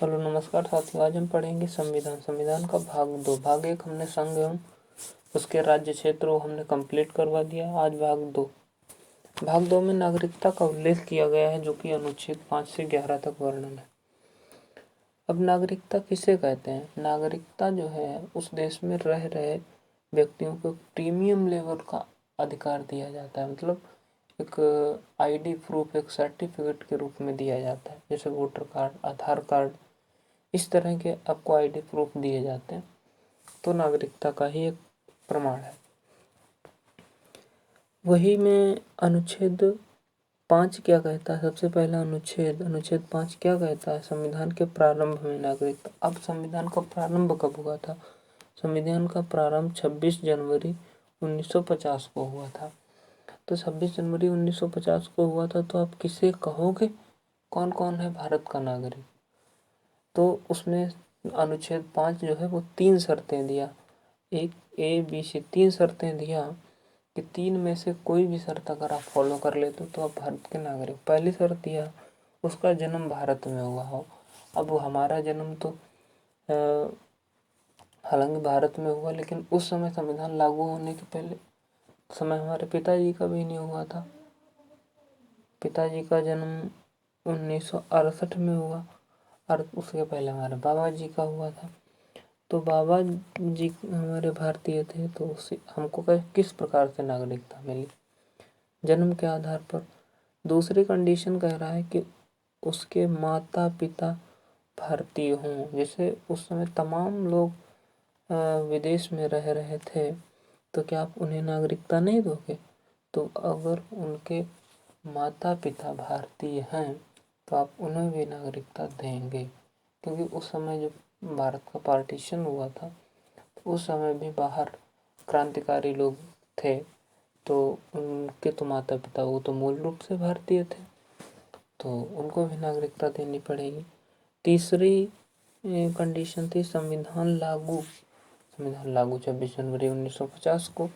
Hello नमस्कार साथियों, आज हम पढ़ेंगे संविधान का भाग 2। भाग 1 हमने संघ एवं उसके राज्य क्षेत्रों हमने कंप्लीट करवा दिया। आज भाग 2 में नागरिकता का उल्लेख किया गया है, जो कि अनुच्छेद 5 से 11 तक वर्णन है। अब नागरिकता किसे कहते हैं? नागरिकता जो है उस देश में रह रहे व्यक्तियों को प्रीमियम लेवल का अधिकार दिया जाता है। मतलब एक आईडी प्रूफ, एक सर्टिफिकेट के रूप में दिया जाता है, जैसे वोटर कार्ड, आधार कार्ड, इस तरह के आपको आईडी प्रूफ दिए जाते हैं, तो नागरिकता का ही एक प्रमाण है। वही में अनुच्छेद 5 क्या कहता है? सबसे पहला अनुच्छेद 5 क्या कहता है? संविधान के प्रारंभ में नागरिकता। अब संविधान का प्रारंभ कब हुआ था? संविधान का प्रारंभ 26 जनवरी 1950 को हुआ था। तो 26 जनवरी 1950 को हुआ था, तो आप किसे कहोगे कौन कौन है भारत का नागरिक? तो उसमें अनुच्छेद 5 जो है वो 3 शर्तें दिया, एक ए बी सी 3 शर्तें दिया कि 3 में से कोई भी शर्त अगर आप फॉलो कर लेते तो आप भारत के नागरिक। पहली शर्त दिया उसका जन्म भारत में हुआ हो। अब हमारा जन्म तो हालांकि भारत में हुआ, लेकिन उस समय संविधान लागू होने के पहले समय हमारे पिताजी का भी नहीं हुआ था। पिताजी का जन्म 1968 में हुआ और उसके पहले हमारे बाबा जी का हुआ था। तो बाबा जी हमारे भारतीय थे, तो उसे हमको किस प्रकार से नागरिकता मिली? जन्म के आधार पर। दूसरी कंडीशन कह रहा है कि उसके माता पिता भारतीय हों। जैसे उस समय तमाम लोग विदेश में रह रहे थे, तो क्या आप उन्हें नागरिकता नहीं दोगे? तो अगर उनके माता पिता भारतीय हैं तो आप उन्हें भी नागरिकता देंगे, क्योंकि उस समय जब भारत का पार्टीशन हुआ था तो उस समय भी बाहर क्रांतिकारी लोग थे, तो उनके तो माता पिता वो तो मूल रूप से भारतीय थे, तो उनको भी नागरिकता देनी पड़ेगी। तीसरी कंडीशन थी संविधान लागू 26 जनवरी 1950 को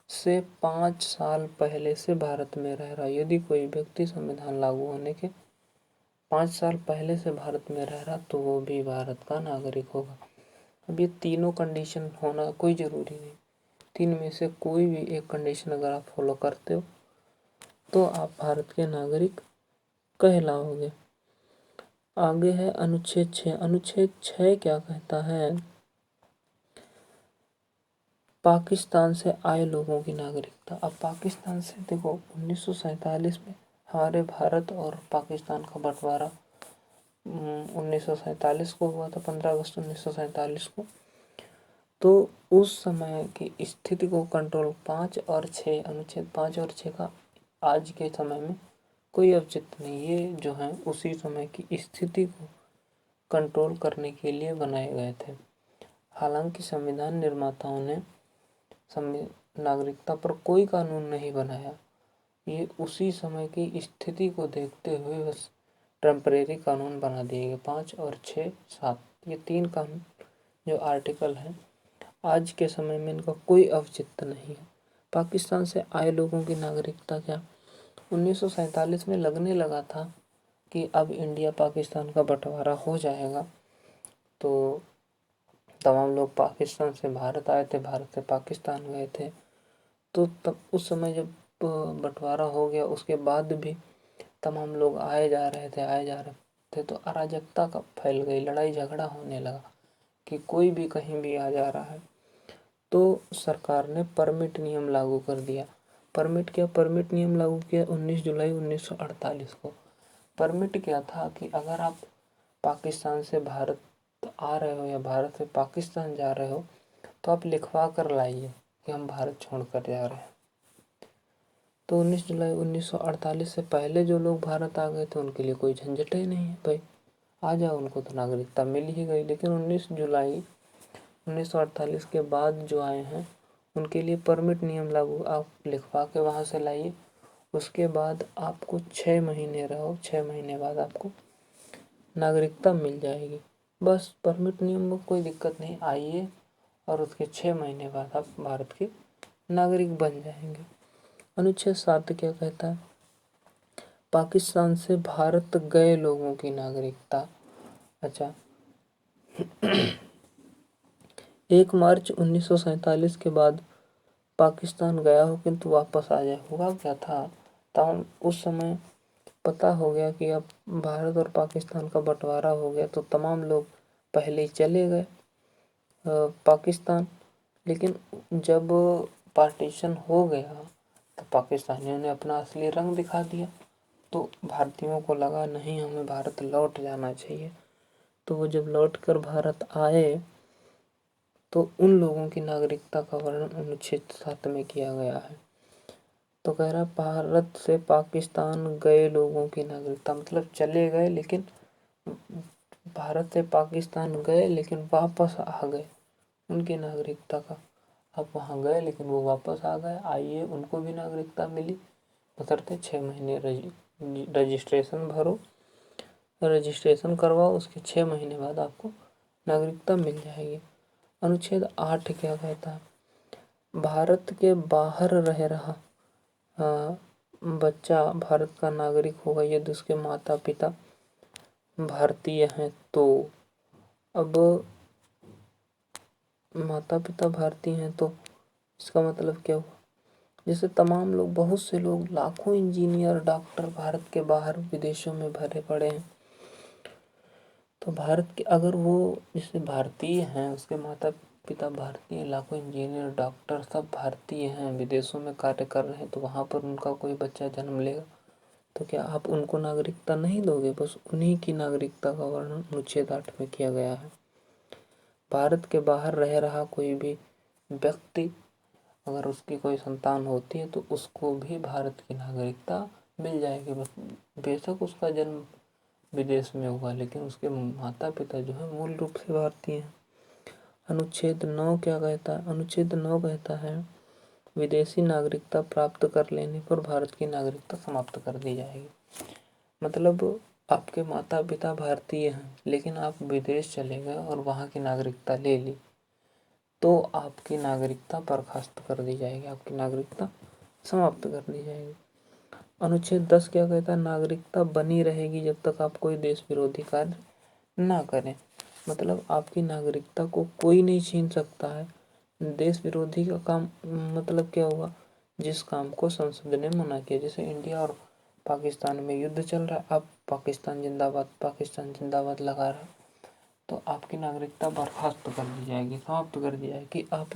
से 5 साल पहले से भारत में रह रहा। यदि कोई व्यक्ति संविधान लागू होने के 5 साल पहले से भारत में रह रहा तो वो भी भारत का नागरिक होगा। अब ये तीनों कंडीशन होना कोई ज़रूरी नहीं, 3 में से कोई भी एक कंडीशन अगर आप फॉलो करते हो तो आप भारत के नागरिक कहलाओगे। आगे है अनुच्छेद 6। अनुच्छेद 6 क्या कहता है? पाकिस्तान से आए लोगों की नागरिकता। अब पाकिस्तान से देखो 1947 में हमारे भारत और पाकिस्तान का बंटवारा 1947 को हुआ था, 15 अगस्त 1947 को। तो उस समय की स्थिति को कंट्रोल 5 और 6, अनुच्छेद 5 और 6 का आज के समय में कोई औचित्य नहीं। ये जो है उसी समय की स्थिति को कंट्रोल करने के लिए बनाए गए थे। हालांकि संविधान निर्माताओं ने नागरिकता पर कोई कानून नहीं बनाया, ये उसी समय की स्थिति को देखते हुए बस टेम्परेरी कानून बना दिए गए। 5 और 6, 7 ये 3 कानून जो आर्टिकल हैं, आज के समय में इनका कोई औचित्य नहीं है। पाकिस्तान से आए लोगों की नागरिकता क्या 1947 में लगने लगा था कि अब इंडिया पाकिस्तान का बंटवारा हो जाएगा, तो तमाम लोग पाकिस्तान से भारत आए थे, भारत से पाकिस्तान गए थे। तो तब उस समय जब बंटवारा हो गया, उसके बाद भी तमाम लोग आए जा रहे थे, तो अराजकता का फैल गई, लड़ाई झगड़ा होने लगा कि कोई भी कहीं भी आ जा रहा है। तो सरकार ने परमिट नियम लागू कर दिया। परमिट नियम लागू किया 19 जुलाई 1948 को। परमिट क्या था कि अगर आप पाकिस्तान से भारत आ रहे हो या भारत से पाकिस्तान जा रहे हो तो आप लिखवा कर लाइए कि हम भारत छोड़कर जा रहे हैं। तो 19 जुलाई 1948 से पहले जो लोग भारत आ गए थे उनके लिए कोई झंझट ही नहीं है, भाई आ जाओ, उनको तो नागरिकता मिल ही गई। लेकिन 19 जुलाई 1948 के बाद जो आए हैं उनके लिए परमिट नियम लागू, आप लिखवा के वहाँ से लाइए, उसके बाद आपको 6 महीने रहो, 6 महीने बाद आपको नागरिकता मिल जाएगी। बस परमिट नियम में कोई दिक्कत नहीं, आइए और उसके 6 महीने बाद आप भारत के नागरिक बन जाएंगे। अनुच्छेद 7 क्या कहता है? पाकिस्तान से भारत गए लोगों की नागरिकता। अच्छा, 1 मार्च 1947 के बाद पाकिस्तान गया हो किंतु वापस आ जाए। हुआ क्या था, तब उस समय पता हो गया कि अब भारत और पाकिस्तान का बंटवारा हो गया, तो तमाम लोग पहले ही चले गए पाकिस्तान। लेकिन जब पार्टीशन हो गया तो पाकिस्तानियों ने अपना असली रंग दिखा दिया, तो भारतीयों को लगा नहीं, हमें भारत लौट जाना चाहिए। तो वो जब लौट कर भारत आए तो उन लोगों की नागरिकता का वर्णन अनुच्छेद 7 में किया गया है। तो कह रहा भारत से पाकिस्तान गए लोगों की नागरिकता, मतलब चले गए लेकिन भारत से पाकिस्तान गए लेकिन वापस आ गए, उनकी नागरिकता का, अब वहाँ गए लेकिन वो वापस आ गए, आइए उनको भी नागरिकता मिली। बशर्ते 6 महीने रजिस्ट्रेशन भरो, रजिस्ट्रेशन करवाओ, उसके 6 महीने बाद आपको नागरिकता मिल जाएगी। अनुच्छेद 8 क्या कहता है, भारत के बाहर रह रहा बच्चा भारत का नागरिक होगा यदि उसके माता पिता भारतीय हैं। तो अब माता पिता भारतीय हैं तो इसका मतलब क्या हुआ, जैसे तमाम लोग, बहुत से लोग, लाखों इंजीनियर डॉक्टर भारत के बाहर विदेशों में भरे पड़े हैं। तो भारत के अगर वो जैसे भारतीय हैं, उसके माता पिता भारतीय, लाखों इंजीनियर डॉक्टर सब भारतीय हैं, विदेशों में कार्य कर रहे हैं, तो वहाँ पर उनका कोई बच्चा जन्म लेगा तो क्या आप उनको नागरिकता नहीं दोगे? बस उन्हीं की नागरिकता का वर्णन अनुच्छेद 8 में किया गया है। भारत के बाहर रह रहा कोई भी व्यक्ति, अगर उसकी कोई संतान होती है तो उसको भी भारत की नागरिकता मिल जाएगी। बस बेशक उसका जन्म विदेश में हुआ, लेकिन उसके माता पिता जो है मूल रूप से भारतीय हैं। अनुच्छेद 9 क्या कहता है, अनुच्छेद 9 कहता है विदेशी नागरिकता प्राप्त कर लेने पर भारत की नागरिकता समाप्त कर दी जाएगी। मतलब आपके माता पिता भारतीय हैं लेकिन आप विदेश चले गए और वहाँ की नागरिकता ले ली, तो आपकी नागरिकता बर्खास्त कर दी जाएगी, आपकी नागरिकता समाप्त कर दी जाएगी। अनुच्छेद 10 क्या कहता है, नागरिकता बनी रहेगी जब तक आप कोई देश विरोधी कार्य ना करें। मतलब आपकी नागरिकता को कोई नहीं छीन सकता है। देश विरोधी का काम मतलब क्या हुआ, जिस काम को संसद ने मना किया, जैसे इंडिया और पाकिस्तान में युद्ध चल रहा है, अब पाकिस्तान जिंदाबाद लगा रहा है, तो आपकी नागरिकता बर्खास्त कर दी जाएगी, समाप्त कर दी जाएगी, आप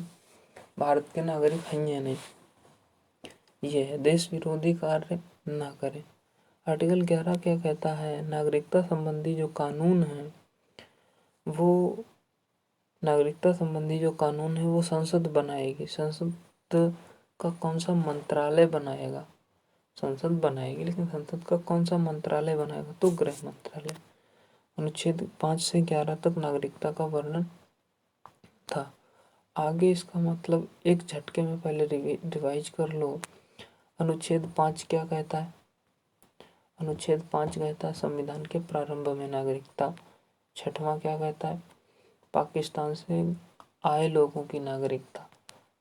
भारत के नागरिक हैं या नहीं। ये है, देश विरोधी कार्य ना करें। आर्टिकल 11 क्या कहता है, नागरिकता संबंधी जो कानून है वो संसद बनाएगी। संसद का कौन सा मंत्रालय बनाएगा, संसद बनाएगी, लेकिन संसद का कौन सा मंत्रालय बनाएगा, तो गृह मंत्रालय। अनुच्छेद 5 से 11 तक नागरिकता का वर्णन था। आगे इसका मतलब एक झटके में पहले रिवाइज कर लो। अनुच्छेद 5 क्या कहता है, अनुच्छेद 5 कहता है संविधान के प्रारंभ में नागरिकता। 6वां क्या कहता है, पाकिस्तान से आए लोगों की नागरिकता।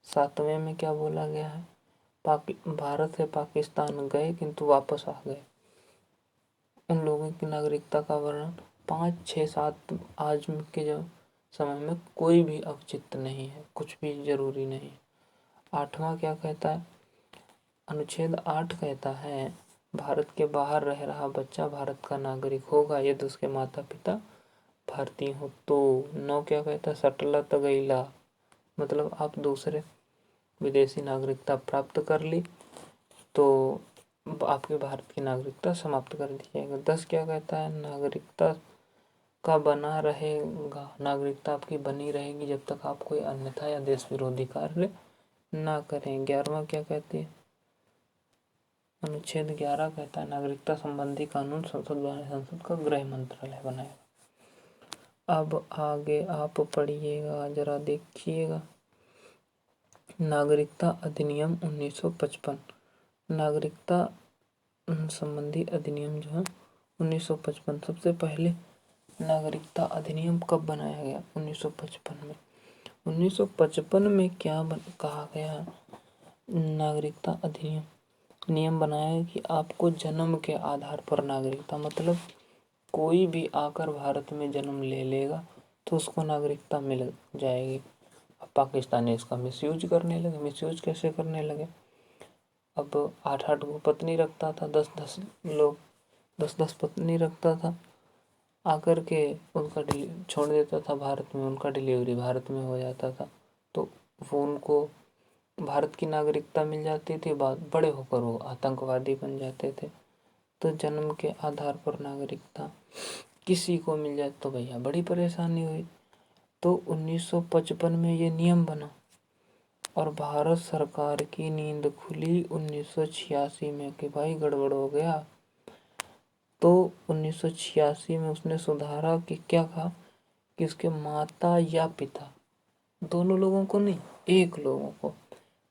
7वें में क्या बोला गया है, भारत से पाकिस्तान गए किंतु वापस आ गए, उन लोगों की नागरिकता का वर्णन। 5, 6, 7 आज के जो समय में कोई भी औचित्य नहीं है, कुछ भी जरूरी नहीं। 8वां क्या कहता है, अनुच्छेद 8 कहता है भारत के बाहर रह रहा बच्चा भारत का नागरिक होगा यदि उसके माता पिता भारतीय हो। तो 9 क्या कहता है, सटला तगैला, मतलब आप दूसरे विदेशी नागरिकता प्राप्त कर ली तो आपके भारत की नागरिकता समाप्त कर दी जाएगी। 10 क्या कहता है, नागरिकता का बना रहेगा, नागरिकता आपकी बनी रहेगी जब तक आप कोई अन्यथा या देश विरोधी कार्य ना करें। 11वां क्या कहती है, अनुच्छेद 11 कहता है नागरिकता संबंधी कानून संसद का गृह मंत्रालय बनाएगा। अब आगे आप पढ़िएगा, जरा देखिएगा। नागरिकता अधिनियम 1955, नागरिकता संबंधी अधिनियम जो है 1955। सबसे पहले नागरिकता अधिनियम कब बनाया गया, 1955 में। 1955 में क्या कहा गया, नागरिकता अधिनियम नियम बनाया कि आपको जन्म के आधार पर नागरिकता, मतलब कोई भी आकर भारत में जन्म ले लेगा तो उसको नागरिकता मिल जाएगी। अब पाकिस्तानी इसका मिसयूज करने लगे। मिसयूज कैसे करने लगे? अब 8-8 को पत्नी रखता था, 10-10 लोग 10-10 पत्नी रखता था, आकर के उनका छोड़ देता था भारत में, उनका डिलीवरी भारत में हो जाता था, तो वो उनको भारत की नागरिकता मिल जाती थी। बाद बड़े होकर वो आतंकवादी बन जाते थे। तो जन्म के आधार पर नागरिकता किसी को मिल जाए तो भैया बड़ी परेशानी हुई। तो 1955 में ये नियम बना और भारत सरकार की नींद खुली 1986 में कि भाई गड़बड़ हो गया। तो 1986 में उसने सुधारा कि क्या कहा कि उसके माता या पिता, दोनों लोगों को नहीं, एक लोगों को,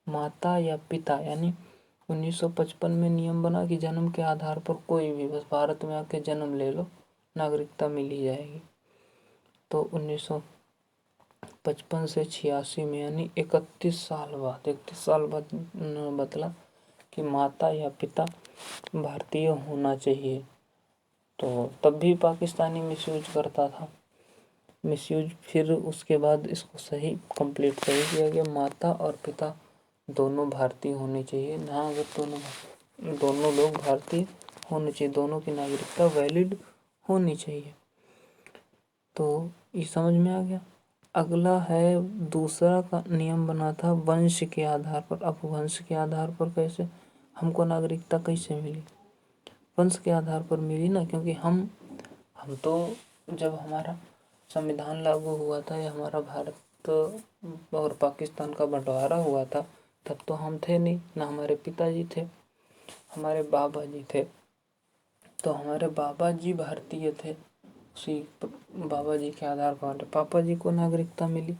माता या पिता, यानी 1955 में नियम बना कि जन्म के आधार पर कोई भी बस भारत में आके जन्म ले लो, नागरिकता मिल ही जाएगी। तो 1955 से 86 में यानी 31 साल बाद बदला कि माता या पिता भारतीय होना चाहिए। तो तब भी पाकिस्तानी मिसयूज करता था। फिर उसके बाद इसको सही कंप्लीट सही किया गया, माता और पिता दोनों भारतीय होने चाहिए ना। अगर दोनों लोग भारतीय होने चाहिए, दोनों की नागरिकता वैलिड होनी चाहिए। तो ये समझ में आ गया। अगला है दूसरा का नियम बना था वंश के आधार पर। अब वंश के आधार पर कैसे, हमको नागरिकता कैसे मिली? वंश के आधार पर मिली ना, क्योंकि हम तो जब हमारा संविधान लागू हुआ था या हमारा भारत और पाकिस्तान का बंटवारा हुआ था, तब तो हम थे नहीं, ना हमारे पिताजी थे, हमारे बाबा जी थे। तो हमारे बाबा जी भारतीय थे, उसी बाबा जी के आधार पर पापा जी को नागरिकता मिली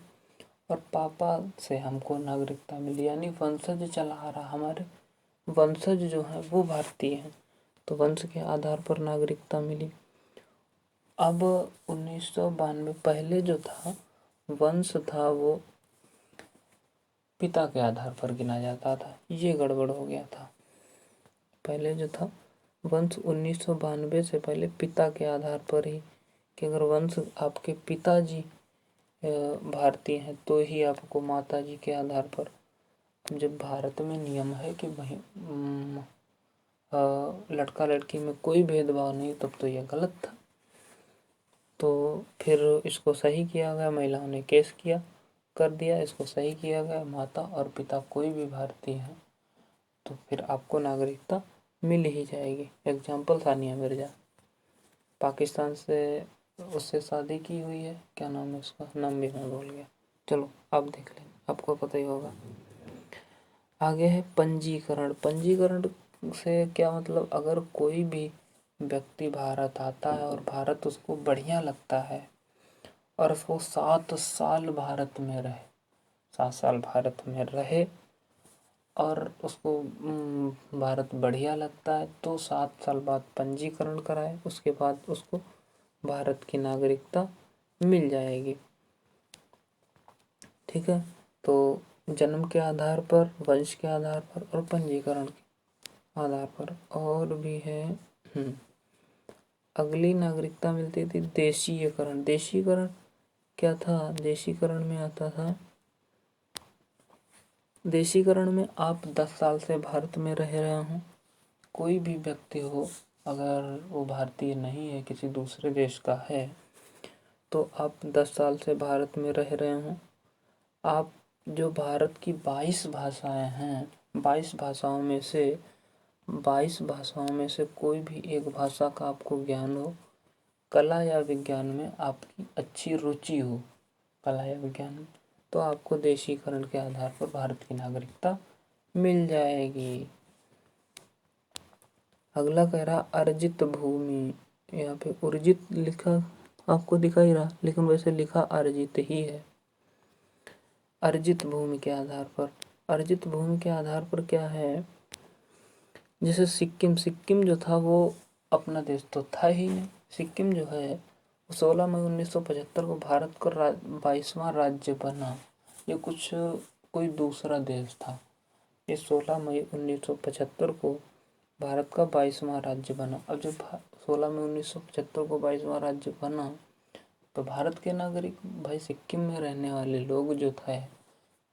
और पापा से हमको नागरिकता मिली। यानी वंशज चला आ रहा, हमारे वंशज जो हैं वो भारतीय हैं, तो वंश के आधार पर नागरिकता मिली। अब 1992 पहले जो था वंश था वो पिता के आधार पर गिना जाता था, ये गड़बड़ हो गया था। पहले जो था वंश 1992 से पहले पिता के आधार पर ही, कि अगर वंश आपके पिताजी भारतीय हैं तो ही आपको माताजी के आधार पर। जब भारत में नियम है कि भाई लड़का लड़की में कोई भेदभाव नहीं, तब तो यह गलत था। तो फिर इसको सही किया गया, महिलाओं ने केस कर दिया, इसको सही किया गया, माता और पिता कोई भी भारतीय है तो फिर आपको नागरिकता मिल ही जाएगी। एग्जाम्पल सानिया मिर्जा, पाकिस्तान से उससे शादी की हुई है, क्या नाम है उसका, नाम भी मैं भूल गया, चलो आप देख लें, आपको पता ही होगा। आगे है पंजीकरण। पंजीकरण से क्या मतलब, अगर कोई भी व्यक्ति भारत आता है और भारत उसको बढ़िया लगता है और वो 7 साल भारत में रहे, 7 साल भारत में रहे और उसको भारत बढ़िया लगता है, तो 7 साल बाद पंजीकरण कराए, उसके बाद उसको भारत की नागरिकता मिल जाएगी। ठीक है, तो जन्म के आधार पर, वंश के आधार पर और पंजीकरण के आधार पर। और भी है अगली नागरिकता मिलती थी देशीयकरण। देशीकरण क्या था? देशीकरण में आता था, देशीकरण में आप 10 साल से भारत में रह रहे हो, कोई भी व्यक्ति हो, अगर वो भारतीय नहीं है, किसी दूसरे देश का है, तो आप 10 साल से भारत में रह रहे हो, आप जो भारत की 22 भाषाएं हैं, 22 भाषाओं में से कोई भी एक भाषा का आपको ज्ञान हो, कला या विज्ञान में आपकी अच्छी रुचि हो, कला या विज्ञान में, तो आपको देशीकरण के आधार पर भारत की नागरिकता मिल जाएगी। अगला कह रहा अर्जित भूमि, यहाँ पे अर्जित लिखा आपको दिखाई रहा, लेकिन वैसे लिखा अर्जित ही है। अर्जित भूमि के आधार पर, अर्जित भूमि के आधार पर क्या है, जैसे सिक्किम जो था वो अपना देश तो था ही नहीं। सिक्किम जो है 16 मई 1975 को भारत का 22वां राज्य बना, ये कोई दूसरा देश था। ये 16 मई 1975 को भारत का 22वां राज्य बना। अब जब 16 मई 1975 को 22वां राज्य बना, तो भारत के नागरिक। भाई सिक्किम में रहने वाले लोग जो थे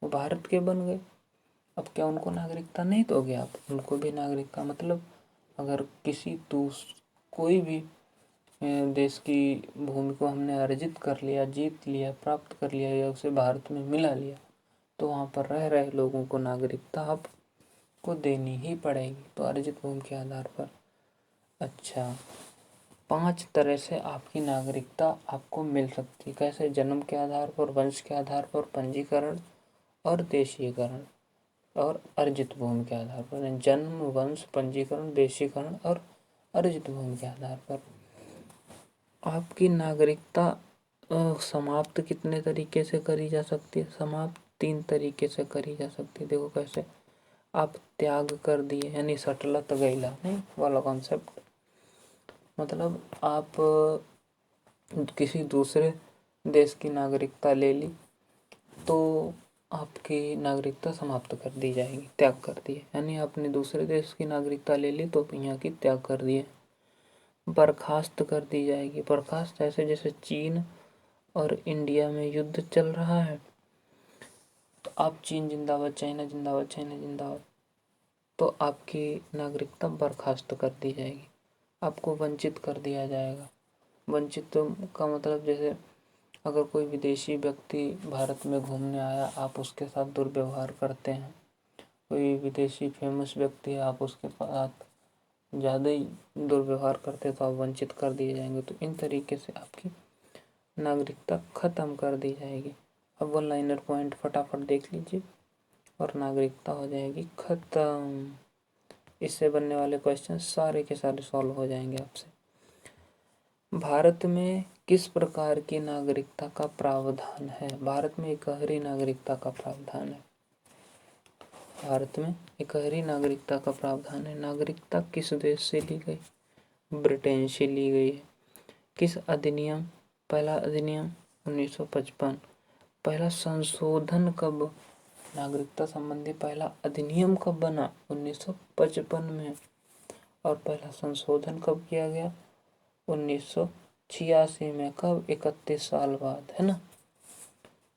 वो भारत के बन गए। अब क्या उनको नागरिकता नहीं दोगे आप? उनको भी नागरिकता, मतलब अगर कोई भी देश की भूमि को हमने अर्जित कर लिया, जीत लिया, प्राप्त कर लिया या उसे भारत में मिला लिया, तो वहाँ पर रह रहे लोगों को नागरिकता आपको देनी ही पड़ेगी। तो अर्जित भूमि के आधार पर। अच्छा, 5 तरह से आपकी नागरिकता आपको मिल सकती है। कैसे? जन्म के आधार पर, वंश के आधार पर, पंजीकरण और देशीकरण, और अर्जित भूमि के आधार पर। जन्म, वंश, पंजीकरण, देशीकरण और अर्जित भूमि के आधार पर आपकी नागरिकता समाप्त कितने तरीके से करी जा सकती है? समाप्त 3 तरीके से करी जा सकती है। देखो कैसे। आप त्याग कर दिए, यानी सटलत गैला नहीं वाला कॉन्सेप्ट, मतलब आप किसी दूसरे देश की नागरिकता ले ली तो आपकी नागरिकता समाप्त कर दी जाएगी, त्याग कर दिए। यानी आपने दूसरे देश की नागरिकता ले ली तो यहाँ की त्याग कर दिए। बर्खास्त कर दी जाएगी। बर्खास्त ऐसे जैसे चीन और इंडिया में युद्ध चल रहा है, तो आप चीन जिंदाबाद, चाइना जिंदाबाद, चाइना जिंदाबाद, तो आपकी नागरिकता बर्खास्त कर दी जाएगी। आपको वंचित कर दिया जाएगा। वंचित का मतलब जैसे अगर कोई विदेशी व्यक्ति भारत में घूमने आया, आप उसके साथ दुर्व्यवहार करते हैं, कोई विदेशी फेमस व्यक्ति है, आप उसके साथ ज़्यादा ही दुर्व्यवहार करते तो आप वंचित कर दिए जाएंगे। तो इन तरीके से आपकी नागरिकता खत्म कर दी जाएगी। अब 1 लाइनर पॉइंट फटाफट देख लीजिए और नागरिकता हो जाएगी खत्म। इससे बनने वाले क्वेश्चन सारे के सारे सॉल्व हो जाएंगे आपसे। भारत में किस प्रकार की नागरिकता का प्रावधान है? भारत में इकहरी नागरिकता का प्रावधान है। भारत में इकहरी नागरिकता का प्रावधान है। नागरिकता किस देश से ली गई? ब्रिटेन से ली गई है। किस अधिनियम? पहला अधिनियम 1955। पहला संशोधन कब? नागरिकता संबंधी पहला अधिनियम कब बना? 1955 में। और पहला संशोधन कब किया गया? 1986 में। कब? 31 साल बाद, है ना।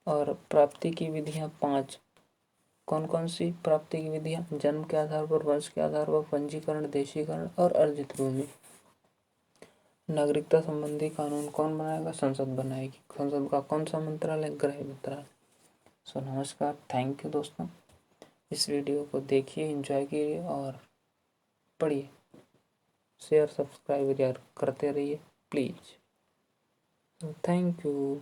और प्राप्ति की विधियां 5। कौन कौन सी प्राप्ति की विधियां? जन्म के आधार पर, वंश के आधार पर, पंजीकरण, देशीकरण और अर्जित भूमि। नागरिकता संबंधी कानून कौन बनाएगा? संसद बनाएगी। संसद का कौन सा मंत्रालय? गृह मंत्रालय। सो नमस्कार, थैंक यू दोस्तों। इस वीडियो को देखिए, एंजॉय कीजिए और पढ़िए। शेयर, सब्सक्राइब करते रहिए प्लीज़। Thank you.